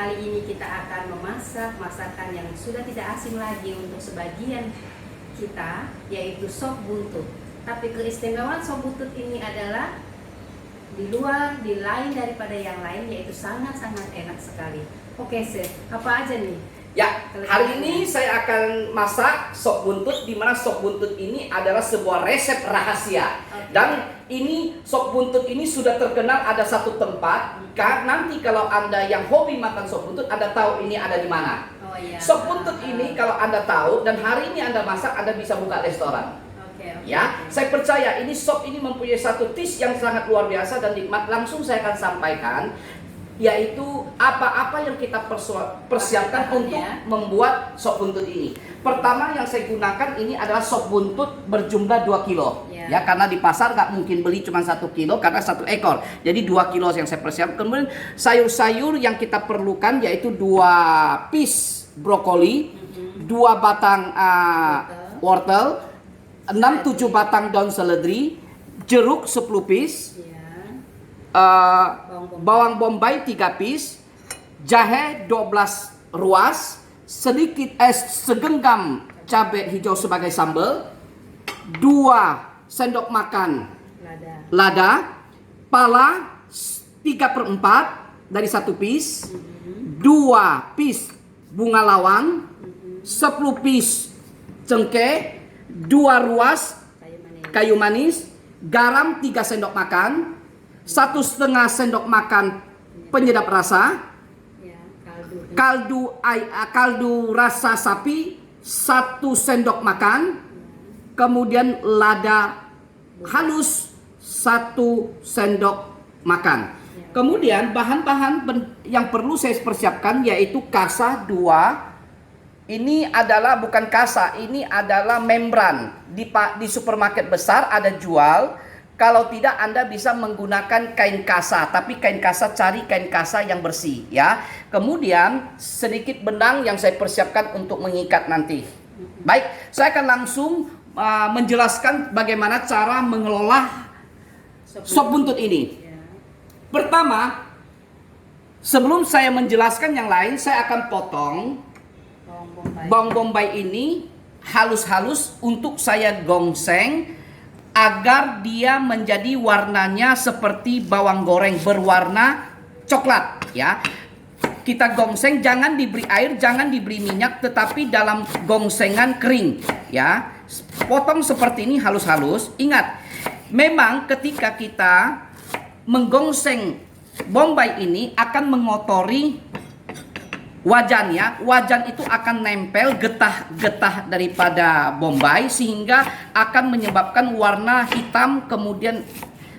Kali ini kita akan memasak masakan yang sudah tidak asing lagi untuk sebagian kita, yaitu sop buntut. Tapi keistimewaan sop buntut ini adalah di lain daripada yang lain, yaitu sangat-sangat enak sekali. Oke, Chef, apa aja nih? Ya, hari ini saya akan masak sop buntut, di mana sop buntut ini adalah sebuah resep rahasia. Dan ini sop buntut ini sudah terkenal ada satu tempat. Nanti kalau Anda yang hobi makan sop buntut, Anda tahu ini ada di mana. Oh, iya. Sop buntut ini kalau Anda tahu dan hari ini Anda masak, Anda bisa buka restoran. Ya, saya percaya ini sop ini mempunyai satu taste yang sangat luar biasa dan nikmat. Langsung saya akan sampaikan, yaitu apa-apa yang kita persiapkan untuk membuat sop buntut ini. Pertama yang saya gunakan ini adalah sop buntut berjumlah 2 kilo. Ya, karena di pasar nggak mungkin beli cuma 1 kilo karena 1 ekor. Jadi 2 kilo yang saya persiapkan. Kemudian sayur-sayur yang kita perlukan yaitu 2 piece brokoli, 2 batang wortel, 6-7 batang daun seledri, jeruk 10 piece, bawang bombay 3 piece, jahe 12 ruas, sedikit segenggam cabai hijau sebagai sambal, 2 sendok makan lada, pala 3/4 dari 1 piece, 2 piece bunga lawang, 10 piece cengkeh, 2 ruas kayu manis, garam 3 sendok makan, 1,5 sendok makan penyedap rasa, kaldu rasa sapi 1 sendok makan, kemudian lada halus 1 sendok makan. Kemudian bahan-bahan yang perlu saya persiapkan yaitu kasa 2. Ini adalah bukan kasa, ini adalah membran. Di supermarket besar ada jual. Kalau tidak Anda bisa menggunakan kain kasa, tapi kain kasa cari kain kasa yang bersih ya. Kemudian sedikit benang yang saya persiapkan untuk mengikat nanti. Baik, saya akan langsung menjelaskan bagaimana cara mengelola sop buntut ini. Pertama, sebelum saya menjelaskan yang lain, saya akan potong bawang bombay ini halus-halus untuk saya gongseng agar dia menjadi warnanya seperti bawang goreng berwarna coklat ya. Kita gongseng, jangan diberi air, jangan diberi minyak, tetapi dalam gongsengan kering ya. Potong seperti ini halus-halus. Ingat, memang ketika kita menggongseng bombay ini akan mengotori wajannya. Wajan itu akan nempel getah-getah daripada bombay sehingga akan menyebabkan warna hitam kemudian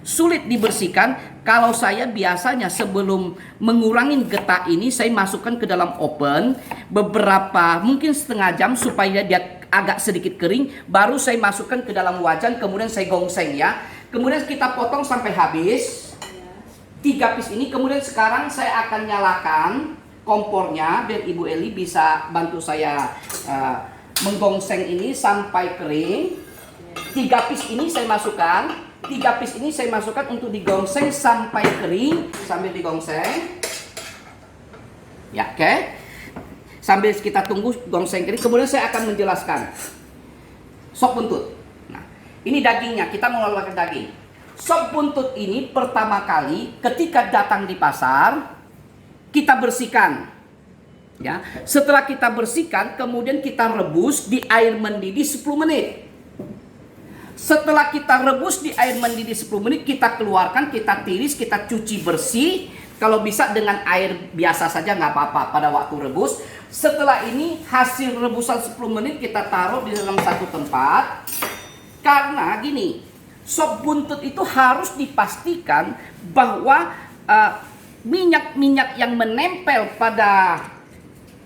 sulit dibersihkan. Kalau saya biasanya sebelum mengurangi getah ini saya masukkan ke dalam oven beberapa mungkin setengah jam supaya dia agak sedikit kering, baru saya masukkan ke dalam wajan kemudian saya gongseng ya. Kemudian kita potong sampai habis 3 piece ini. Kemudian sekarang saya akan nyalakan kompornya biar Ibu Eli bisa bantu saya menggongseng ini sampai kering. 3 piece ini saya masukkan. 3 piece ini saya masukkan untuk digongseng sampai kering sambil digongseng. Ya, oke. Sambil kita tunggu gongseng kering, kemudian saya akan menjelaskan sop buntut. Nah, ini dagingnya, kita mengelola daging. Sop buntut ini pertama kali ketika datang di pasar kita bersihkan. Ya, setelah kita bersihkan, kemudian kita rebus di air mendidih 10 menit. Setelah kita rebus di air mendidih 10 menit, kita keluarkan, kita tiris, kita cuci bersih. Kalau bisa dengan air biasa saja nggak apa-apa pada waktu rebus. Setelah ini hasil rebusan 10 menit kita taruh di dalam satu tempat. Karena gini, sop buntut itu harus dipastikan bahwa minyak-minyak yang menempel pada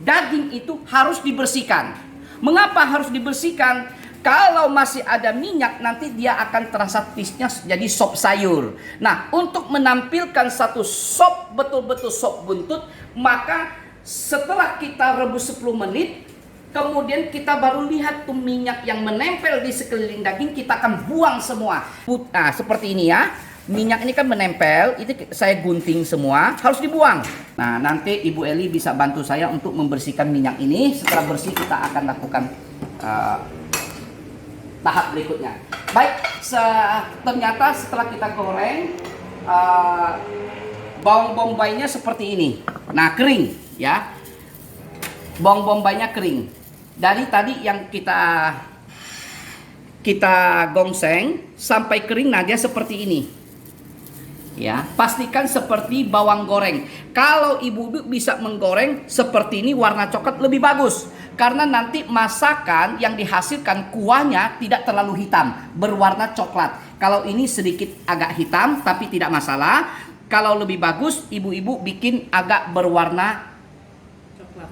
daging itu harus dibersihkan. Mengapa harus dibersihkan? Kalau masih ada minyak nanti dia akan terasa taste-nya jadi sop sayur. Nah, untuk menampilkan satu sop betul-betul sop buntut, maka setelah kita rebus 10 menit, kemudian kita baru lihat tuh minyak yang menempel di sekeliling daging, kita akan buang semua. Nah, seperti ini ya. minyak ini kan menempel, itu saya gunting semua, harus dibuang. Nah, nanti Ibu Eli bisa bantu saya untuk membersihkan minyak ini. Setelah bersih kita akan lakukan tahap berikutnya. Baik, ternyata setelah kita goreng, bawang bombaynya seperti ini. Nah, kering ya. Bawang bombaynya kering. Dari tadi yang kita gongseng sampai kering, nah dia seperti ini. Ya, pastikan seperti bawang goreng. Kalau ibu-ibu bisa menggoreng seperti ini warna coklat lebih bagus. Karena nanti masakan yang dihasilkan kuahnya tidak terlalu hitam, berwarna coklat. Kalau ini sedikit agak hitam tapi tidak masalah. Kalau lebih bagus ibu-ibu bikin agak berwarna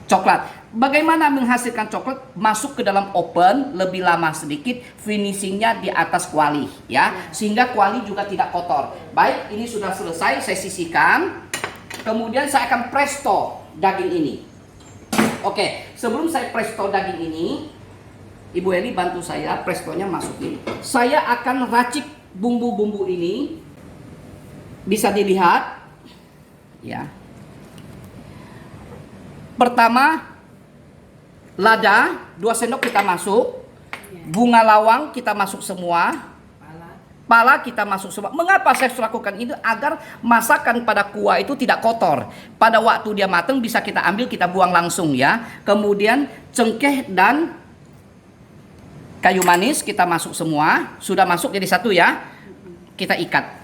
coklat. Bagaimana menghasilkan coklat? Masuk ke dalam oven lebih lama sedikit, finishingnya di atas kuali ya, sehingga kuali juga tidak kotor. Baik, ini sudah selesai, saya sisihkan. Kemudian saya akan presto daging ini. Oke, sebelum saya presto daging ini, Ibu Eli bantu saya prestonya masukin. Saya akan racik bumbu-bumbu ini. Bisa dilihat ya. Pertama, lada 2 sendok kita masuk, bunga lawang kita masuk semua, pala kita masuk semua. Mengapa saya lakukan itu? Agar masakan pada kuah itu tidak kotor. Pada waktu dia matang bisa kita ambil, kita buang langsung ya. Kemudian cengkeh dan kayu manis kita masuk semua. Sudah masuk jadi satu ya. Kita ikat.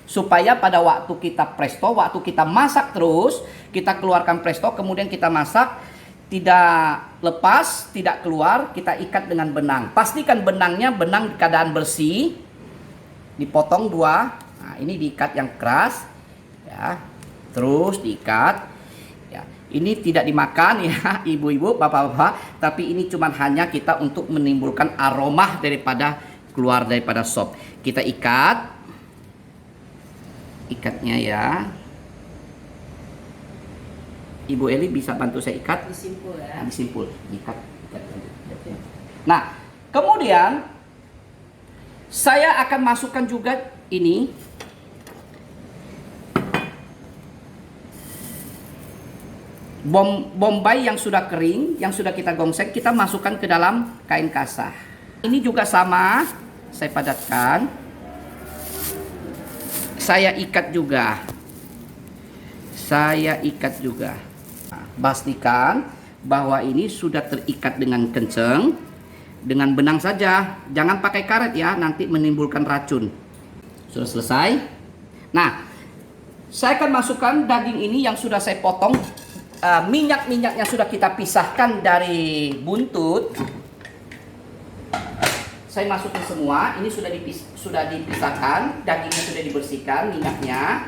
Supaya pada waktu kita presto, waktu kita masak terus, kita keluarkan presto, kemudian kita masak, tidak lepas, tidak keluar, kita ikat dengan benang. Pastikan benangnya benang keadaan bersih. Dipotong 2. Nah, ini diikat yang keras ya. Terus diikat. Ya, ini tidak dimakan ya, ibu-ibu, bapak-bapak, tapi ini cuma hanya kita untuk menimbulkan aroma daripada keluar daripada sop. Kita ikat. Ikatnya ya. Ibu Eli bisa bantu saya ikat? Disimpul ya. Disimpul. Ikat. Nah, kemudian saya akan masukkan juga ini. Bombay yang sudah kering, yang sudah kita gongseng, kita masukkan ke dalam kain kasah. Ini juga sama, saya padatkan. Saya ikat juga. Nah, pastikan bahwa ini sudah terikat dengan kencang. Dengan benang saja. Jangan pakai karet ya, nanti menimbulkan racun. Sudah selesai. Nah, saya akan masukkan daging ini yang sudah saya potong. Minyak-minyaknya sudah kita pisahkan dari buntut. Saya masukin semua, ini sudah dipisahkan, dagingnya sudah dibersihkan, minyaknya.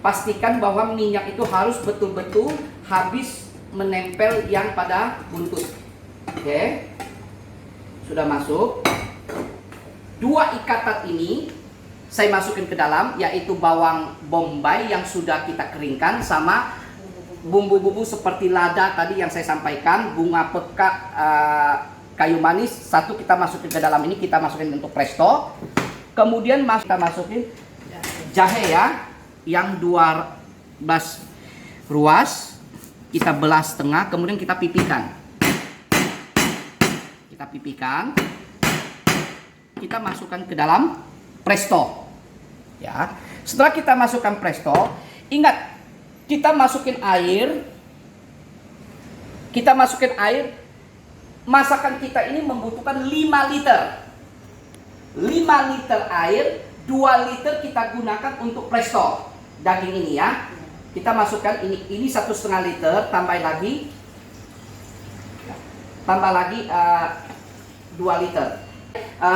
Pastikan bahwa minyak itu harus betul-betul habis menempel yang pada buntut. Oke, sudah masuk. 2 ikatan ini saya masukin ke dalam, yaitu bawang bombay yang sudah kita keringkan sama bumbu-bumbu seperti lada tadi yang saya sampaikan, bunga peka, kayu manis. 1 kita masukin ke dalam ini, kita masukin untuk presto. Kemudian kita masukin jahe ya, yang 12 ruas, kita belah setengah, kemudian kita pipihkan. Kita masukkan ke dalam presto. Ya. Setelah kita masukkan presto, ingat kita masukin air. Masakan kita ini membutuhkan 5 liter. 5 liter air, 2 liter kita gunakan untuk presto daging ini ya. Kita masukkan ini 1,5 liter, tambah lagi 2 liter.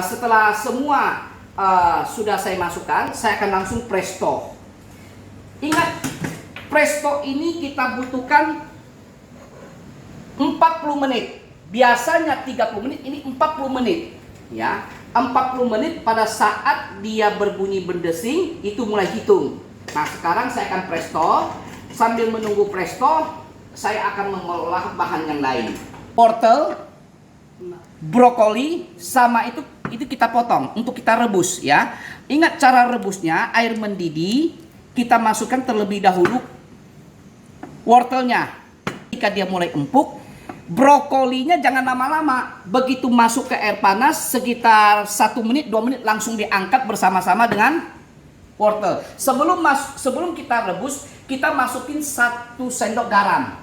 Setelah semua sudah saya masukkan, saya akan langsung presto. Ingat, presto ini kita butuhkan 40 menit. Biasanya 30 menit, ini 40 menit ya. 40 menit pada saat dia berbunyi berdesing itu mulai hitung. Nah, sekarang saya akan presto. Sambil menunggu presto, saya akan mengolah bahan yang lain. Wortel, brokoli, sama itu itu kita potong untuk kita rebus ya. Ingat cara rebusnya, air mendidih, kita masukkan terlebih dahulu wortelnya. Jika dia mulai empuk, brokolinya jangan lama-lama. Begitu masuk ke air panas sekitar 1 menit, 2 menit langsung diangkat bersama-sama dengan wortel. Sebelum kita rebus, kita masukin 1 sendok garam.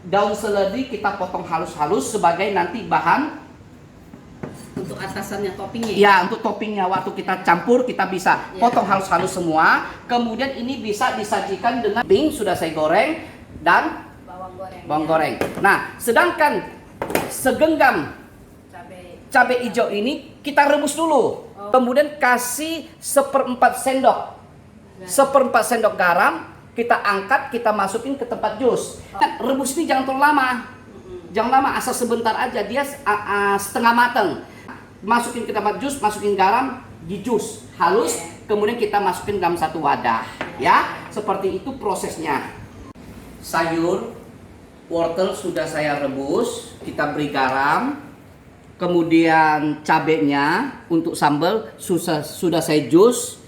Daun seledri kita potong halus-halus sebagai nanti bahan Untuk atasannya toppingnya. ya, untuk toppingnya. Waktu kita campur kita bisa potong halus-halus semua. Kemudian ini bisa disajikan dengan pink sudah saya goreng dan bawang goreng. Nah, sedangkan segenggam cabai hijau ini kita rebus dulu. Kemudian kasih 1/4 sendok. 1/4 sendok garam, kita angkat, kita masukin ke tempat jus. Rebus ini jangan terlalu lama. Jangan lama, asal sebentar aja, dia setengah mateng. Masukin ke tempat jus, masukin garam, di jus halus, kemudian kita masukin dalam satu wadah. Ya, seperti itu prosesnya. Sayur wortel sudah saya rebus, kita beri garam, kemudian cabenya untuk sambal sudah saya jus,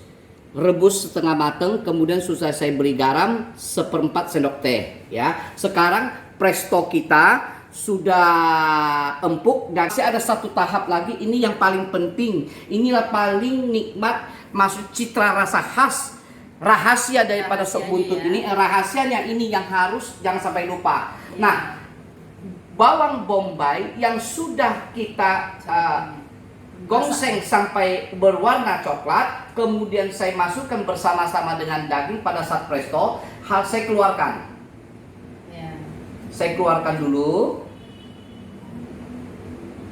rebus setengah mateng, kemudian sudah saya beri garam 1/4 sendok teh. Ya, sekarang presto kita sudah empuk dan masih ada satu tahap lagi, ini yang paling penting, inilah paling nikmat, maksud citra rasa khas, rahasia daripada sop buntut ini, rahasianya ini yang harus jangan sampai lupa. Nah, bawang bombay yang sudah kita gongseng sampai berwarna coklat, kemudian saya masukkan bersama-sama dengan daging pada saat presto, saya keluarkan. Saya keluarkan dulu.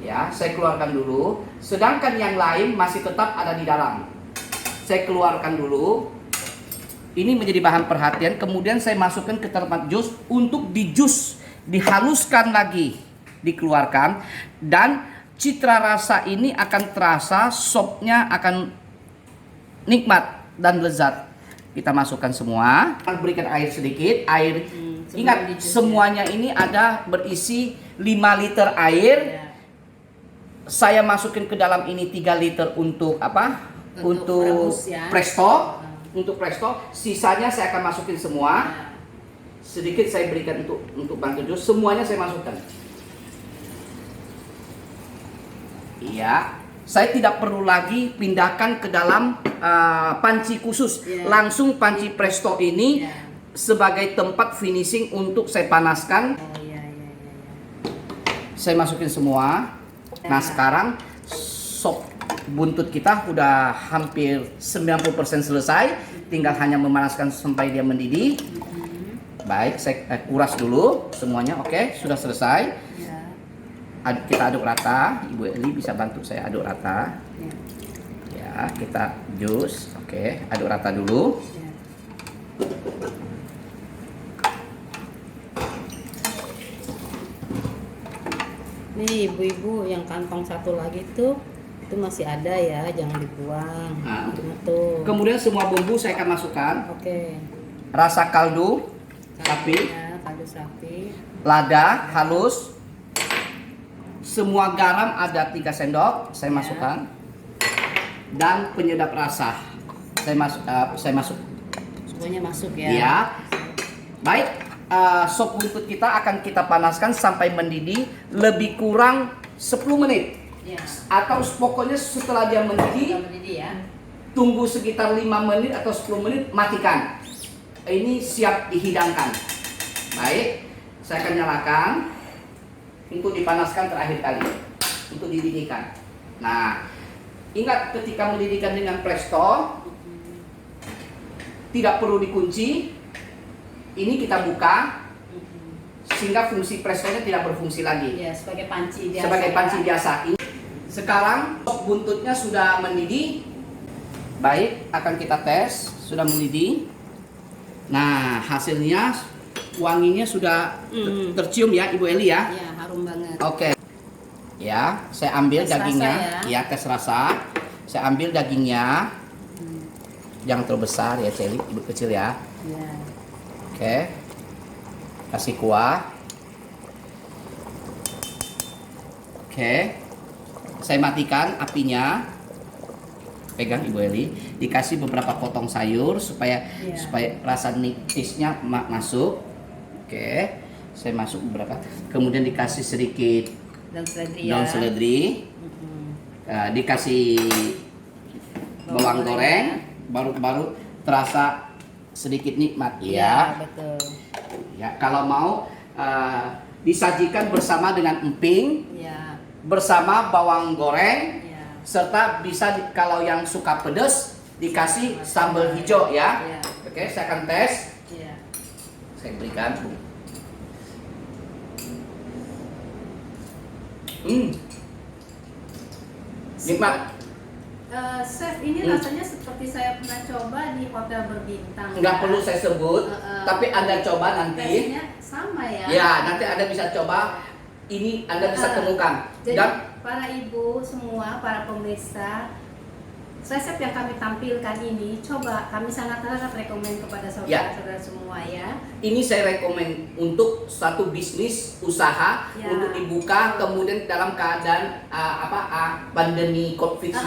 Ya, saya keluarkan dulu. Sedangkan yang lain masih tetap ada di dalam. Saya keluarkan dulu. Ini menjadi bahan perhatian. Kemudian saya masukkan ke tempat jus untuk dijus, dihaluskan lagi, dikeluarkan, dan citra rasa ini akan terasa, sopnya akan nikmat dan lezat. Kita masukkan semua. Berikan air sedikit. Air. Ingat, semuanya ini ada berisi 5 liter air. Saya masukin ke dalam ini 3 liter untuk apa? Untuk presto. Untuk presto. Sisanya saya akan masukin semua. Sedikit saya berikan untuk bantu jus. Semuanya saya masukkan. Iya. Saya tidak perlu lagi pindahkan ke dalam panci khusus. Langsung panci presto ini sebagai tempat finishing untuk saya panaskan. Saya masukin semua. Nah, sekarang sop buntut kita udah hampir 90% selesai. Tinggal hanya memanaskan sampai dia mendidih. Baik, saya kuras dulu semuanya. Oke, sudah selesai. Kita aduk rata. Ibu Eli bisa bantu saya aduk rata. Ya, kita jus. Oke, aduk rata dulu. Nih ibu-ibu, yang kantong satu lagi tuh itu masih ada ya, jangan dibuang. Tuh. Kemudian semua bumbu saya akan masukkan. Oke. Rasa kaldu sapi, kaldu sapi, lada halus, semua garam ada 3 sendok saya masukkan, dan penyedap rasa saya masuk. Semuanya masuk ya. Iya. Baik. Sop buntut kita akan kita panaskan sampai mendidih lebih kurang 10 menit. Atau pokoknya setelah dia mendidih, tunggu sekitar 5 menit atau 10 menit, matikan. Ini siap dihidangkan. Baik, saya akan nyalakan untuk dipanaskan terakhir kali, untuk dididihkan. Nah, ingat ketika mendidihkan dengan presto, tidak perlu dikunci. Ini kita buka sehingga fungsi prestonya tidak berfungsi lagi. Ya, sebagai panci biasa. Sebagai panci biasa. Sekarang sop buntutnya sudah mendidih. Baik, akan kita tes sudah mendidih. Nah, hasilnya wanginya sudah tercium ya, Ibu Eli ya. Ya, harum banget. Oke. Ya, saya ambil tes dagingnya. Ya, tes rasa. Saya ambil dagingnya. Jangan terlalu besar ya, Celi, Ibu kecil ya. Ya. Oke, kasih kuah. Oke, saya matikan apinya. Pegang Ibu Eli, dikasih beberapa potong sayur supaya rasa nitisnya masuk. Oke, saya masuk beberapa. Kemudian dikasih sedikit daun seledri, dikasih bawang goreng, baru terasa sedikit nikmat ya. Betul. Ya, kalau mau disajikan bersama dengan emping, bersama bawang goreng, serta bisa kalau yang suka pedas dikasih sambal hijau ya. Oke, saya akan tes. Saya berikan. Nikmat. Chef, ini rasanya seperti saya pernah coba di hotel berbintang. Nggak perlu saya sebut, tapi Anda coba nanti. Rasanya sama ya. Ya, nanti Anda bisa coba. Ini Anda bisa temukan. Jadi Dan para ibu semua, para pemirsa, resep yang kami tampilkan ini, coba kami sangat-sangat rekomen kepada saudara-saudara semua ya. Ini saya rekomen untuk satu bisnis usaha untuk dibuka, kemudian dalam keadaan pandemi COVID-19.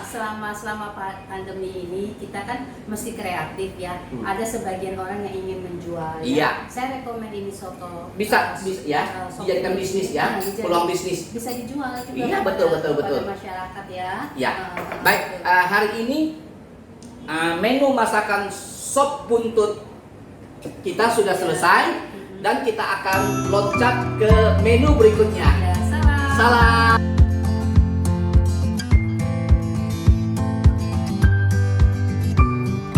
Selama pandemi ini kita kan mesti kreatif ya. Ada sebagian orang yang ingin menjual. Iya. Saya rekomen ini soto. Bisa ya, dijadikan bisnis ya, peluang bisnis. Bisa dijual juga. Iya, betul. kepada masyarakat ya. Ya. Baik, hari ini menu masakan sop buntut kita sudah selesai dan kita akan loncat ke menu berikutnya. Ya, salam. Salam.